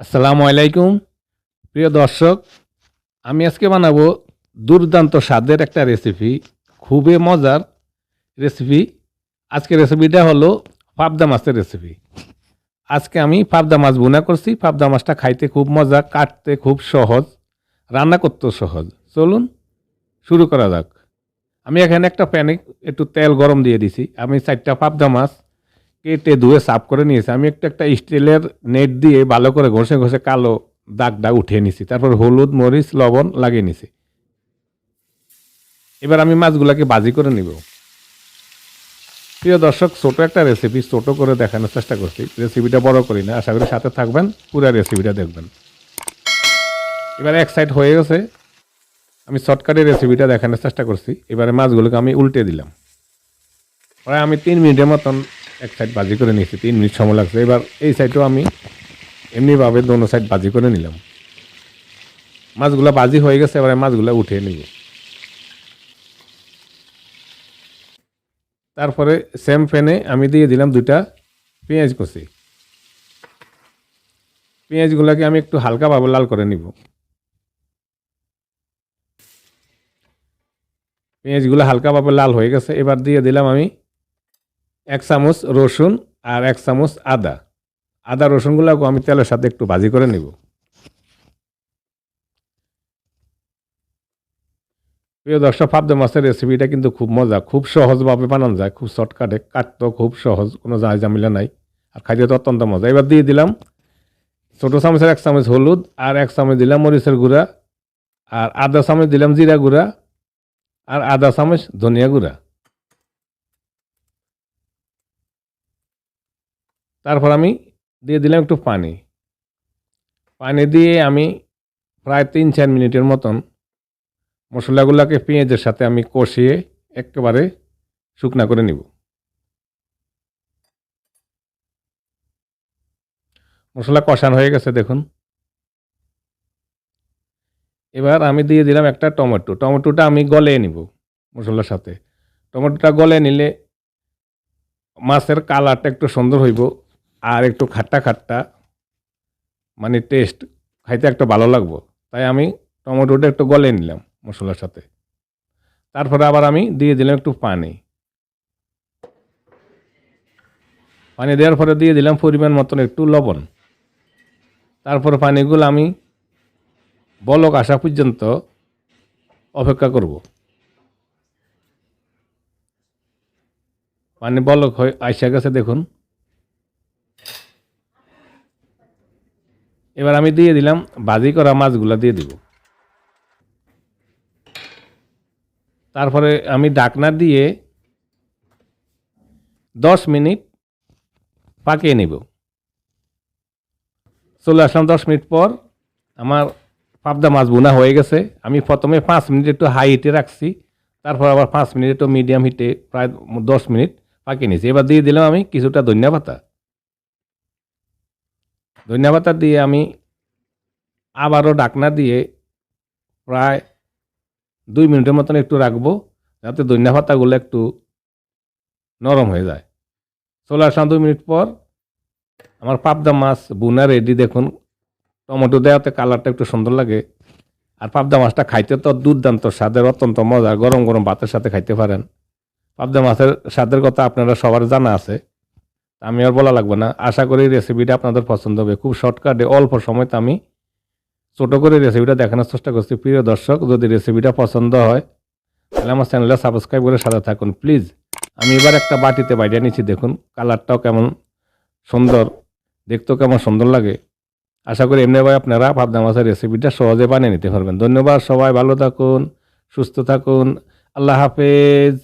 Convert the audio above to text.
আসসালামু আলাইকুম প্রিয় দর্শক, আমি আজকে বানাবো দুর্দান্ত স্বাদের একটা রেসিপি, খুবই মজার রেসিপি। আজকে রেসিপিটা হলো পাবদা মাছের রেসিপি। আজকে আমি পাবদা মাছ ভুনা করছি। পাবদা মাছটা খাইতে খুব মজা, কাটতে খুব সহজ, রান্না করতেও সহজ। চলুন শুরু করা যাক। আমি এখানে একটা প্যানে একটু তেল গরম দিয়ে দিছি। আমি 4টা পাবদা মাছ কেটে ধুয়ে সাফ করে নিয়েছি। আমি একটা স্টিলের নেট দিয়ে ভালো করে ঘষে ঘষে কালো দাগটা উঠিয়ে নিছি। তারপর হলুদ, মরিচ, লবণ লাগিয়ে নিছি। এবার আমি মাছগুলোকে ভাজি করে নিব। প্রিয় দর্শক, ছোট একটা রেসিপি, ছোট করে দেখানোর চেষ্টা করছি। রেসিপিটা বড় করি না, আশা করি সাথে থাকবেন, পুরো রেসিপিটা দেখবেন। এবার এক সাইড হয়ে গেছে, আমি শর্টকাটে রেসিপিটা দেখানোর চেষ্টা করছি। এবারে মাছগুলোকে আমি উল্টে দিলাম। প্রায় আমি 3 মিনিটের মতন এক সাইড ভাজি করে নিয়েছি। 3 মিনিট সময় লাগছে। এবার এই সাইডও আমি এমনিভাবে দোনো সাইড ভাজি করে নিলাম। মাছগুলো ভাজি হয়ে গেছে, এবারে মাছগুলো উঠিয়ে নিব। তারপরে সেম প্যানে আমি দিয়ে দিলাম 2টা পেঁয়াজ কুচি। পেঁয়াজগুলোকে আমি একটু হালকাভাবে লাল করে নিব। পেঁয়াজগুলো হালকাভাবে লাল হয়ে গেছে। এবার দিয়ে দিলাম আমি 1 চামচ রসুন আর 1 চামচ আদা। আদা রসুনগুলোকে আমি তেলের সাথে একটু ভাজি করে নিব। প্রিয় দর্শক, পাবদা মাছের রেসিপিটা কিন্তু খুব মজা, খুব সহজভাবে বানানো যায়, খুব শর্টকাটে, কাটতেও খুব সহজ, কোনো ঝামেলা নাই, আর খাইতে তো অত্যন্ত মজা। এবার দিয়ে দিলাম ছোটো চামচের 1 চামচ হলুদ, আর 1 চামচ দিলাম মরিচের গুঁড়া, আর আধা চামচ দিলাম জিরা গুঁড়া, আর আধা চামচ ধনিয়া গুঁড়া। তারপর আমি দিয়ে দিলাম একটু পানি। পানি দিয়ে আমি প্রায় 3-4 মিনিটের মতন মশলাগুলোকে পেঁয়াজের সাথে আমি কষিয়ে একেবারে শুকনা করে নিব। মশলা কষানো হয়ে গেছে দেখুন। এবার আমি দিয়ে দিলাম একটা টমেটো। টমেটোটা আমি গলিয়ে নিব মশলার সাথে। টমেটোটা গলিয়ে নিলে মাছের কালারটা একটু সুন্দর হইব, আর একটু খাট্টা খাট্টা, মানে টেস্ট খাইতে একটা ভালো লাগবো। তাই আমি টমেটোটা একটু গলিয়ে নিলাম মশলার সাথে। তারপরে আবার আমি দিয়ে দিলাম একটু পানি। পানি দেওয়ার পরে দিয়ে দিলাম পরিমাণ মতন একটু লবণ। তারপরে পানিগুলো আমি বলক আসা পর্যন্ত অপেক্ষা করব। পানি বলক হয়ে আইসা গেছে দেখুন। এবার আমি দিয়ে দিলাম ভাজি করা মাছগুলো দিয়ে দিব। তারপরে আমি ঢাকনা দিয়ে 10 মিনিট পাকিয়ে নিব। চলে আসলাম 10 মিনিট পর। আমার পাবদা মাছ ভুনা হয়ে গেছে। আমি প্রথমে 5 মিনিট একটু হাই হিটে রাখছি, তারপর আবার 5 মিনিট একটু মিডিয়াম হিটে প্রায় 10 মিনিট পাকিয়ে নিয়েছি। এবার দিয়ে দিলাম আমি কিছুটা ধনিয়া পাতা। ধনিয়া পাতা দিয়ে আমি আবারও ঢাকনা দিয়ে প্রায় 2 মিনিটের মতন একটু রাখবো, যাতে ধনিয়া পাতাগুলো একটু নরম হয়ে যায়। চলে আসলাম 2 মিনিট পর। আমার পাবদা মাছ ভুনা রেডি দেখুন। টমেটো দেওয়াতে কালারটা একটু সুন্দর লাগে, আর পাবদা মাছটা খাইতে তো দুর্দান্ত স্বাদের, অত্যন্ত মজা। গরম গরম ভাতের সাথে খাইতে পারেন। পাবদা মাছের স্বাদের কথা আপনারা সবার জানা আছে, আমি আর বলা লাগবে না। আশা করি রেসিপিটা আপনাদের পছন্দ হবে। খুব শর্টকাটে অল্প সময়তে আমি ছোটো করে রেসিপিটা দেখানোর চেষ্টা করছি। প্রিয় দর্শক, যদি রেসিপিটা পছন্দ হয় তাহলে আমার চ্যানেলটা সাবস্ক্রাইব করে সাথে থাকুন প্লিজ। আমি এবার একটা বাটিতে বাইরে নিচ্ছি দেখুন, কালারটাও কেমন সুন্দর, দেখতেও কেমন সুন্দর লাগে। আশা করি এমনিভাবে আপনারা পাবদা মাছের রেসিপিটা সহজে বানিয়ে নিতে পারবেন। ধন্যবাদ, সবাই ভালো থাকুন, সুস্থ থাকুন, আল্লাহ হাফেজ।